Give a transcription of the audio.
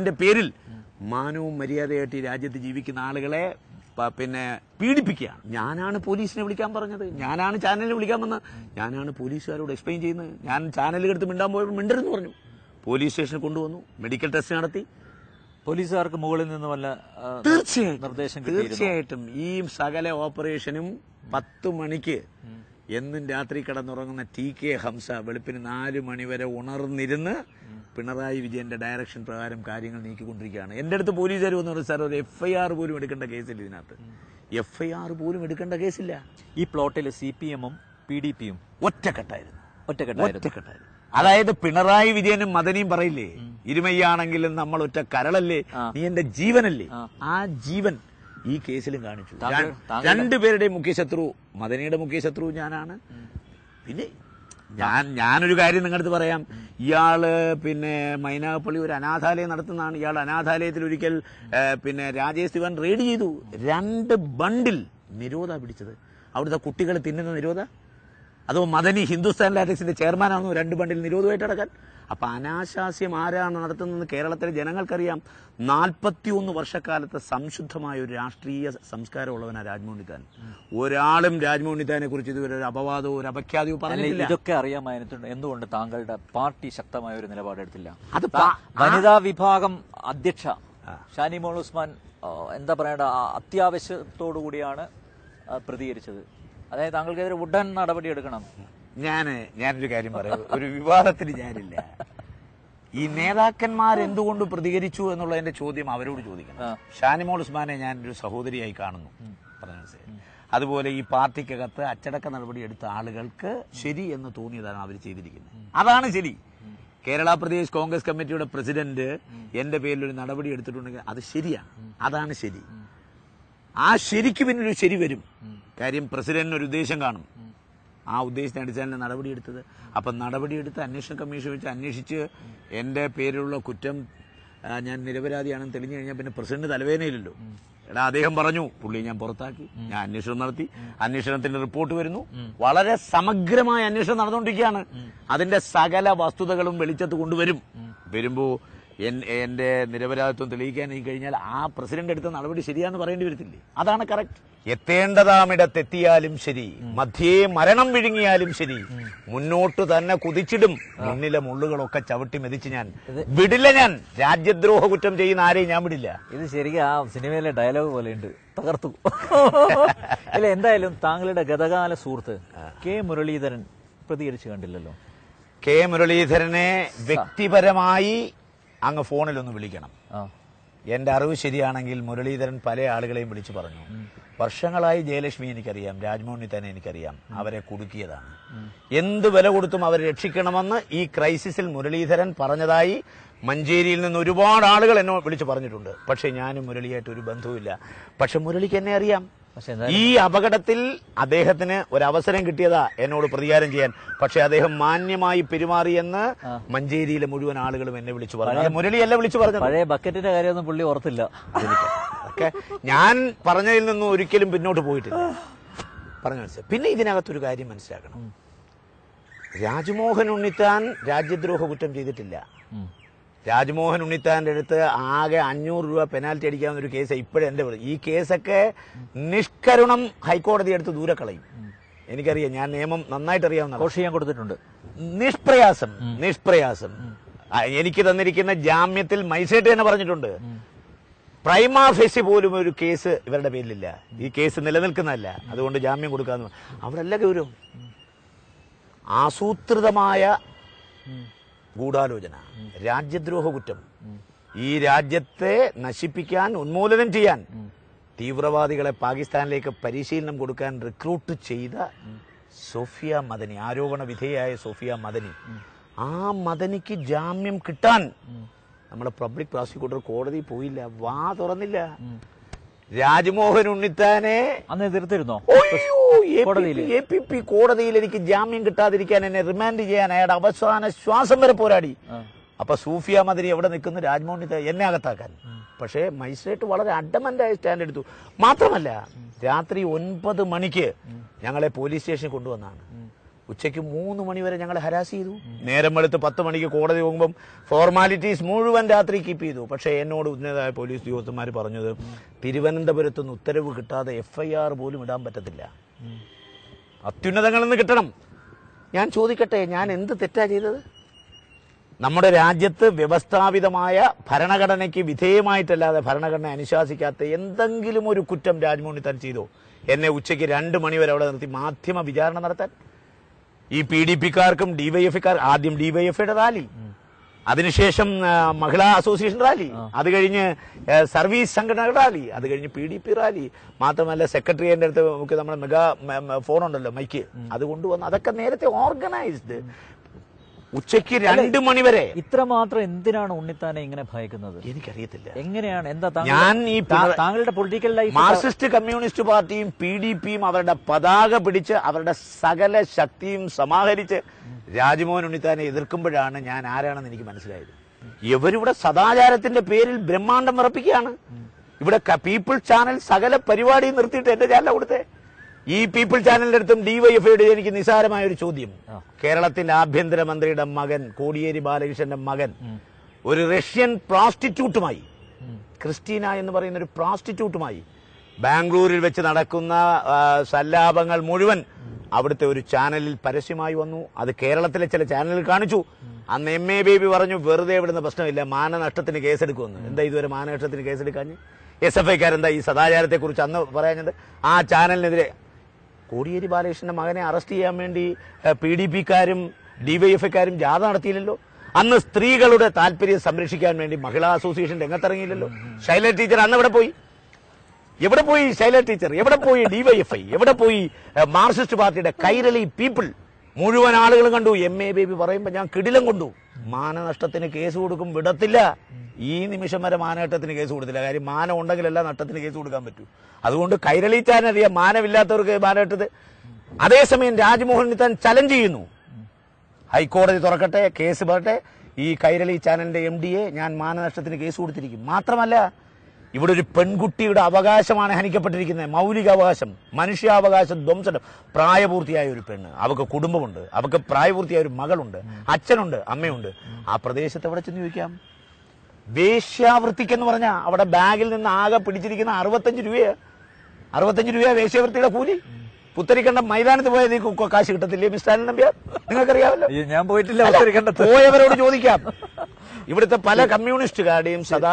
ന്റെ പേരിൽ മാനവും മര്യാദയായിട്ട് ഈ രാജ്യത്ത് ജീവിക്കുന്ന ആളുകളെ പിന്നെ പീഡിപ്പിക്കുകയാണ്. ഞാനാണ് പോലീസിനെ വിളിക്കാൻ പറഞ്ഞത്, ഞാനാണ് ചാനലിനെ വിളിക്കാൻ വന്നത്, ഞാനാണ് പോലീസുകാരോട് എക്സ്പ്ലെയിൻ ചെയ്യുന്നത്. ഞാൻ ചാനലുകൾക്ക് മിണ്ടാൻ പോയപ്പോൾ മിണ്ടരുന്ന് പറഞ്ഞു. പോലീസ് സ്റ്റേഷനിൽ കൊണ്ടുവന്നു, മെഡിക്കൽ ടെസ്റ്റ് നടത്തി. പോലീസുകാർക്ക് മുകളിൽ നിന്ന് വല്ല തീർച്ചയായിട്ടും ഈ സകല ഓപ്പറേഷനും 10 മണിക്ക് എന്നും രാത്രി കിടന്നുറങ്ങുന്ന TK ഹംസ വെളുപ്പിന് 4 മണിവരെ ഉണർന്നിരുന്ന് പിണറായി വിജയന്റെ ഡയറക്ഷൻ പ്രകാരം കാര്യങ്ങൾ നീക്കിക്കൊണ്ടിരിക്കുകയാണ്. എന്റെ അടുത്ത് പോലീസുകാർ വന്നു പറഞ്ഞു, സാർ ഒരു FIR പോലും എടുക്കേണ്ട കേസില്ല ഇതിനകത്ത്. FIR പോലും എടുക്കേണ്ട കേസില്ല. ഈ പ്ലോട്ടിൽ CPM-ഉം PDP-യും ഒറ്റക്കെട്ടായിരുന്നു. അതായത് പിണറായി വിജയനും മദനിയും പറയില്ലേ, ഇരുമയ്യാണെങ്കിലും നമ്മൾ ഒറ്റ കരളല്ലേ, നീ എന്റെ ജീവനല്ലേ, ആ ജീവൻ ഈ കേസിലും കാണിച്ചു. രണ്ടുപേരുടെയും മുഖ്യശത്രു, മദനിയുടെ മുഖ്യശത്രു ഞാനാണ്. പിന്നെ ഞാനൊരു കാര്യം നിങ്ങളുടെ പറയാം, ഇയാള് പിന്നെ മൈനാഗപ്പള്ളി ഒരു അനാഥാലയം നടത്തുന്നതാണ്. ഇയാൾ അനാഥാലയത്തിൽ ഒരിക്കൽ പിന്നെ രാജേഷ് ദിവാൻ റെയ്ഡ് ചെയ്തു. 2 ബണ്ടിൽ നിരോധ പിടിച്ചത്. അവിടുത്തെ കുട്ടികൾ തിന്നുന്ന നിരോധ. അതോ മദനി ഹിന്ദുസ്ഥാൻ ലാറ്റക്സിന്റെ ചെയർമാനാണോ 2 ബണ്ടിൽ നിരോധമായിട്ട് അടക്കാൻ? അപ്പൊ അനാശാസ്യം ആരാണ് നടത്തുന്നത് കേരളത്തിലെ ജനങ്ങൾക്കറിയാം. 41 വർഷക്കാലത്ത് സംശുദ്ധമായ ഒരു രാഷ്ട്രീയ സംസ്കാരമുള്ളവനാ രാജ്മോഹൻ ഉണ്ണിത്താൻ. ഒരാളും രാജ്മോഹൻ ഉണ്ണിത്താനെ കുറിച്ച് ഇതുവരെ ഒരു അപവാദമോ ഒരു അപഖ്യാതിയോ പറഞ്ഞില്ല. ഇതൊക്കെ അറിയാമായിരുന്നു. എന്തുകൊണ്ട് താങ്കളുടെ പാർട്ടി ശക്തമായ ഒരു നിലപാടെടുത്തില്ല? അത് വനിതാ വിഭാഗം അധ്യക്ഷ ഷാനിമോൾ ഉസ്മാൻ എന്താ പറയേണ്ട അത്യാവശ്യത്തോടു കൂടിയാണ് പ്രതികരിച്ചത്. അതായത് താങ്കൾക്കെതിരെ ഉടൻ നടപടി എടുക്കണം. ഞാനൊരു കാര്യം പറയാം, ഒരു വിവാദത്തിന് ഞാനില്ല. ഈ നേതാക്കന്മാർ എന്തുകൊണ്ട് പ്രതികരിച്ചു എന്നുള്ളതിന്റെ ചോദ്യം അവരോട് ചോദിക്കണം. ഷാനിമോൾ ഉസ്മാനെ ഞാനൊരു സഹോദരിയായി കാണുന്നു, അതുപോലെ ഈ പാർട്ടിക്കകത്ത് അച്ചടക്ക നടപടി എടുത്ത ആളുകൾക്ക് ശരി എന്ന് തോന്നിയതാണ് അവർ ചെയ്തിരിക്കുന്നത്. അതാണ് ശരി. കേരള പ്രദേശ് കോൺഗ്രസ് കമ്മിറ്റിയുടെ പ്രസിഡന്റ് എന്റെ പേരിൽ ഒരു നടപടി എടുത്തിട്ടുണ്ടെങ്കിൽ അത് ശരിയാണ്, അതാണ് ശരി. ആ ശരിക്ക് പിന്നൊരു ശരി വരും. കാര്യം പ്രസിഡന്റിന് ഒരു ഉദ്ദേശം കാണും, ആ ഉദ്ദേശത്തിന് അടിസ്ഥാനത്തിൽ നടപടിയെടുത്തത്. അപ്പം നടപടിയെടുത്ത് അന്വേഷണ കമ്മീഷൻ വെച്ച് അന്വേഷിച്ച് എന്റെ പേരിലുള്ള കുറ്റം ഞാൻ നിരപരാധിയാണെന്ന് തെളിഞ്ഞു കഴിഞ്ഞാൽ പിന്നെ പ്രസിഡന്റ് തലവേദനയില്ലല്ലോ. അദ്ദേഹം പറഞ്ഞു, പുള്ളി ഞാൻ പുറത്താക്കി, ഞാൻ അന്വേഷണം നടത്തി, അന്വേഷണത്തിന്റെ റിപ്പോർട്ട് വരുന്നു, വളരെ സമഗ്രമായ അന്വേഷണം നടന്നുകൊണ്ടിരിക്കുകയാണ്. അതിന്റെ സകല വസ്തുതകളും വെളിച്ചത്ത് കൊണ്ടുവരും. വരുമ്പോ എന്റെ നിരപരാധിത്വം തെളിയിക്കാൻ കഴിഞ്ഞാൽ ആ പ്രസിഡന്റ് എടുത്ത നടപടി ശരിയാന്ന് പറയേണ്ടി വരത്തില്ലേ? അതാണ് കറക്റ്റ്. എത്തേണ്ടതാമിടത്തെത്തിയാലും ശരി, മധ്യേ മരണം വിഴുങ്ങിയാലും ശരി, മുന്നോട്ട് തന്നെ കുതിച്ചിടും. മുന്നിലെ മുള്ളുകളൊക്കെ ചവിട്ടി മെതിച്ച് ഞാൻ വിടില്ല. ഞാൻ രാജ്യദ്രോഹ കുറ്റം ചെയ്യുന്ന ആരെയും ഞാൻ വിടില്ല. ഇത് ശരിക്കും ആ സിനിമയിലെ ഡയലോഗ് പോലെയുണ്ട്, തകർത്തു. അല്ല, എന്തായാലും താങ്കളുടെ ഗതകാല സുഹൃത്ത് കെ മുരളീധരൻ പ്രതികരിച്ചു കണ്ടില്ലല്ലോ. കെ മുരളീധരനെ വ്യക്തിപരമായി അങ്ങ് ഫോണിലൊന്ന് വിളിക്കണം. എന്റെ അറിവ് ശരിയാണെങ്കിൽ മുരളീധരൻ പല ആളുകളെയും വിളിച്ചു പറഞ്ഞു, വർഷങ്ങളായി ജയലക്ഷ്മി എനിക്കറിയാം, രാജ്മോഹൻ ഉണ്ണിത്താനെ എനിക്കറിയാം, അവരെ കുടുക്കിയതാണ്, എന്ത് വില കൊടുത്തും അവരെ രക്ഷിക്കണമെന്ന് ഈ ക്രൈസിസിൽ മുരളീധരൻ പറഞ്ഞതായി മഞ്ചേരിയിൽ നിന്ന് ഒരുപാട് ആളുകൾ എന്നെ വിളിച്ചു പറഞ്ഞിട്ടുണ്ട്. പക്ഷെ ഞാനും മുരളിയായിട്ട് ഒരു ബന്ധവുമില്ല. പക്ഷെ മുരളിക്ക് എന്നെ അറിയാം. ഈ അപകടത്തിൽ അദ്ദേഹത്തിന് ഒരവസരം കിട്ടിയതാ എന്നോട് പ്രതികാരം ചെയ്യാൻ. പക്ഷെ അദ്ദേഹം മാന്യമായി പെരുമാറിയെന്ന് മഞ്ചേരിയിലെ മുഴുവൻ ആളുകളും എന്നെ വിളിച്ചു പറഞ്ഞു. മുരളിയല്ല വിളിച്ചു പറഞ്ഞത്. പഴയ ബക്കറ്റിന്റെ കാര്യമൊന്നും പുള്ളി ഓർത്തില്ല. ഞാൻ പറഞ്ഞതിൽ നിന്നും ഒരിക്കലും പിന്നോട്ട് പോയിട്ടില്ല. പറഞ്ഞു മനസ്സിലായി. പിന്നെ ഇതിനകത്തൊരു കാര്യം മനസ്സിലാക്കണം, രാജ്മോഹൻ ഉണ്ണിത്താൻ രാജ്യദ്രോഹ കുറ്റം ചെയ്തിട്ടില്ല. രാജ്മോഹൻ ഉണ്ണിത്താന്റെ അടുത്ത് ആകെ 500 രൂപ പെനാൽറ്റി അടിക്കാവുന്ന ഒരു കേസ് ഇപ്പോഴും എന്റെ. ഈ കേസൊക്കെ നിഷ്കരുണം ഹൈക്കോടതി എടുത്ത് ദൂരെ കളയും. എനിക്കറിയാം, ഞാൻ നിയമം നന്നായിട്ട് അറിയാവുന്ന. ഞാൻ കൊടുത്തിട്ടുണ്ട്. നിഷ്പ്രയാസം എനിക്ക് തന്നിരിക്കുന്ന ജാമ്യത്തിൽ മജിസ്ട്രേറ്റ് തന്നെ പറഞ്ഞിട്ടുണ്ട്, പ്രൈമാ ഫേസി പോലും ഒരു കേസ് ഇവരുടെ പേരിലില്ല, ഈ കേസ് നിലനിൽക്കുന്നതല്ല, അതുകൊണ്ട് ജാമ്യം കൊടുക്കാന്ന്. അവരല്ല ഗൗരവം, ആസൂത്രിതമായ ഗൂഢാലോചന, രാജ്യദ്രോഹ കുറ്റം, ഈ രാജ്യത്തെ നശിപ്പിക്കാൻ, ഉന്മൂലനം ചെയ്യാൻ, തീവ്രവാദികളെ പാകിസ്ഥാനിലേക്ക് പരിശീലനം കൊടുക്കാൻ റിക്രൂട്ട് ചെയ്ത സോഫിയ മദനി, ആരോപണ വിധേയായ സോഫിയ മദനി, ആ മദനിക്ക് ജാമ്യം കിട്ടാൻ നമ്മുടെ പബ്ലിക് പ്രോസിക്യൂട്ടർ കോടതി പോയില്ല, വാ തുറന്നില്ല. രാജ്മോഹൻ ഉണ്ണിത്താനെ അന്ന് എതിർത്തിരുന്നോ? APP കോടതിയിൽ എനിക്ക് ജാമ്യം കിട്ടാതിരിക്കാൻ, എന്നെ റിമാൻഡ് ചെയ്യാൻ അയാളുടെ അവസാന ശ്വാസം വരെ പോരാടി. അപ്പൊ സൂഫിയ മദനി എവിടെ നിൽക്കുന്നു? രാജ്മോഹൻ ഉണ്ണിത്താൻ എന്നെ അകത്താക്കാൻ. പക്ഷേ മജിസ്ട്രേറ്റ് വളരെ അഡമന്റായ സ്റ്റാൻഡ് എടുത്തു. മാത്രമല്ല, രാത്രി 9 മണിക്ക് ഞങ്ങളെ പോലീസ് സ്റ്റേഷനിൽ കൊണ്ടുവന്നാണ്. ഉച്ചയ്ക്ക് 3 മണി വരെ ഞങ്ങൾ ഹരാസ് ചെയ്തു. നേരം വെളുത്ത് 10 മണിക്ക് കോടതി പോകുമ്പം ഫോർമാലിറ്റീസ് മുഴുവൻ രാത്രി കീപ്പ് ചെയ്തു. പക്ഷേ എന്നോട് ഉന്നതരായ പോലീസ് ഉദ്യോഗസ്ഥന്മാർ പറഞ്ഞത് തിരുവനന്തപുരത്ത് നിന്ന് ഉത്തരവ് കിട്ടാതെ FIR പോലും ഇടാൻ പറ്റത്തില്ല, അത്യുന്നതങ്ങളിൽ നിന്ന് കിട്ടണം. ഞാൻ ചോദിക്കട്ടെ, ഞാൻ എന്ത് തെറ്റാ ചെയ്തത്? നമ്മുടെ രാജ്യത്ത് വ്യവസ്ഥാപിതമായ ഭരണഘടനയ്ക്ക് വിധേയമായിട്ടല്ലാതെ ഭരണഘടന അനുശാസിക്കാത്ത എന്തെങ്കിലും ഒരു കുറ്റം രാജ്മോഹൻ ഉണ്ണിത്താൻ ചെയ്തോ? എന്നെ ഉച്ചയ്ക്ക് 2 മണി വരെ അവിടെ നിർത്തി മാധ്യമ വിചാരണ നടത്താൻ. ഈ PDPക്കാർക്കും DYFക്കാർ, ആദ്യം DYFയുടെ റാലി, അതിനുശേഷം മഹിളാ അസോസിയേഷൻ റാലി, അത് കഴിഞ്ഞ് സർവീസ് സംഘടനകളുടെ റാലി, അത് കഴിഞ്ഞ് PDP റാലി, മാത്രമല്ല സെക്രട്ടറിയുടെ അടുത്ത് നമുക്ക് നമ്മുടെ മെഗാ ഫോണുണ്ടല്ലോ, മൈക്ക്, അത് കൊണ്ടുവന്ന് അതൊക്കെ നേരത്തെ ഓർഗനൈസ്ഡ്. ഉച്ചയ്ക്ക് 2 മണി വരെ. ഇത്രമാത്രം എന്തിനാണ് ഉണ്ണിത്താനെ ഇങ്ങനെ ഭയക്കുന്നത്? എനിക്കറിയത്തില്ല. എങ്ങനെയാണ്, എന്താ ഞാൻ ഈ താങ്കളുടെ പൊളിറ്റിക്കൽ ലൈഫ്? മാർക്സിസ്റ്റ് കമ്മ്യൂണിസ്റ്റ് പാർട്ടിയും PDPയും അവരുടെ പതാക പിടിച്ച് അവരുടെ സകല ശക്തിയും സമാഹരിച്ച് രാജ്മോഹൻ ഉണ്ണിത്താനെ എതിർക്കുമ്പോഴാണ് ഞാൻ ആരാണെന്ന് എനിക്ക് മനസ്സിലായത്. ഇവരിവിടെ സദാചാരത്തിന്റെ പേരിൽ ബ്രഹ്മാണ്ടം വിറപ്പിക്കുകയാണ്. ഇവിടെ പീപ്പിൾ ചാനൽ സകല പരിപാടിയും നിർത്തിയിട്ട് എന്റെ ചാനൽ കൊടുത്തേ. ഈ പീപ്പിൾ ചാനലിന്റെ അടുത്തും DYFയുടെ എനിക്ക് നിസാരമായ ഒരു ചോദ്യം. കേരളത്തിന്റെ ആഭ്യന്തരമന്ത്രിയുടെ മകൻ, കോടിയേരി ബാലകൃഷ്ണന്റെ മകൻ, ഒരു റഷ്യൻ പ്രോസ്റ്റിറ്റ്യൂട്ടുമായി, ക്രിസ്റ്റീന എന്ന് പറയുന്ന ഒരു പ്രോസ്റ്റിറ്റ്യൂട്ടുമായി ബാംഗ്ലൂരിൽ വെച്ച് നടക്കുന്ന സല്ലാപങ്ങൾ മുഴുവൻ അവിടുത്തെ ഒരു ചാനലിൽ പരസ്യമായി വന്നു. അത് കേരളത്തിലെ ചില ചാനലിൽ കാണിച്ചു. അന്ന് MA ബേബി പറഞ്ഞു വെറുതെ വിടുന്ന പ്രശ്നമില്ല, മാനനഷ്ടത്തിന് കേസെടുക്കുമെന്ന്. എന്താ ഇതുവരെ മാനനഷ്ടത്തിന് കേസെടുക്കാഞ്ഞ്? SFIക്കാരെന്താ ഈ സദാചാരത്തെക്കുറിച്ച് അന്ന് പറയാഞ്ഞത്? ആ ചാനലിനെതിരെ കോടിയേരി ബാലകൃഷ്ണന്റെ മകനെ അറസ്റ്റ് ചെയ്യാൻ വേണ്ടി PDPക്കാരും DYFക്കാരും ജാഥ നടത്തിയില്ലല്ലോ. അന്ന് സ്ത്രീകളുടെ താല്പര്യം സംരക്ഷിക്കാൻ വേണ്ടി മഹിളാ അസോസിയേഷൻ രംഗത്തിറങ്ങിയില്ലല്ലോ. ശൈല ടീച്ചർ അന്ന് എവിടെ പോയി? എവിടെ പോയി ശൈല ടീച്ചർ? എവിടെ പോയി DYFI? എവിടെ പോയി മാർക്സിസ്റ്റ് പാർട്ടിയുടെ കൈരളി പീപ്പിൾ? മുഴുവൻ ആളുകളും കണ്ടു. MA ബേബി പറയുമ്പോൾ ഞാൻ കിടിലം കൊണ്ടു. മാനനഷ്ടത്തിന് കേസ് കൊടുക്കും, വിടത്തില്ല. ഈ നിമിഷം വരെ മാനനഷ്ടത്തിന് കേസ് കൊടുത്തില്ല. കാര്യം മാനം ഉണ്ടെങ്കിലല്ല നഷ്ടത്തിന് കേസ് കൊടുക്കാൻ പറ്റൂ. അതുകൊണ്ട് കൈരളി ചാനൽ അറിയാം മാനമില്ലാത്തവർക്ക് മാനനഷ്ടത്. അതേസമയം രാജ്മോഹൻ ഉണ്ണിത്താൻ ചലഞ്ച് ചെയ്യുന്നു. ഹൈക്കോടതി തുറക്കട്ടെ, കേസ് പറട്ടെ, ഈ കൈരളി ചാനലിന്റെ MDയെ ഞാൻ മാനനഷ്ടത്തിന് കേസ് കൊടുത്തിരിക്കും. മാത്രമല്ല, ഇവിടെ ഒരു പെൺകുട്ടിയുടെ അവകാശമാണ് ഹനിക്കപ്പെട്ടിരിക്കുന്നത്. മൗലിക അവകാശം, മനുഷ്യാവകാശം ധ്വംസം. പ്രായപൂർത്തിയായ ഒരു പെണ്ണ്, അവർക്ക് കുടുംബമുണ്ട്, അവർക്ക് പ്രായപൂർത്തിയായ ഒരു മകളുണ്ട്, അച്ഛനുണ്ട്, അമ്മയുണ്ട്. ആ പ്രദേശത്ത് എവിടെ ചെന്ന് ചോദിക്കാം? വേശ്യാവൃത്തിക്കെന്ന് പറഞ്ഞാൽ അവിടെ ബാഗിൽ നിന്ന് ആകെ പിടിച്ചിരിക്കുന്ന 65 രൂപയാണ്. 65 രൂപ വേശ്യാവൃത്തിയുടെ കൂലി. പുത്തരിക്കണ്ടം മൈതാനത്ത് പോയാൽ നിങ്ങൾക്ക് കാശ് കിട്ടത്തില്ലേ മിസ്റ്റർ അനിൽ നമ്പ്യാർ? നിങ്ങൾക്കറിയാമല്ലോ. ഞാൻ പോയിട്ടില്ല. പോയവരോട് ചോദിക്കാം. ഇവിടുത്തെ പല കമ്മ്യൂണിസ്റ്റുകാരുടെയും സദാ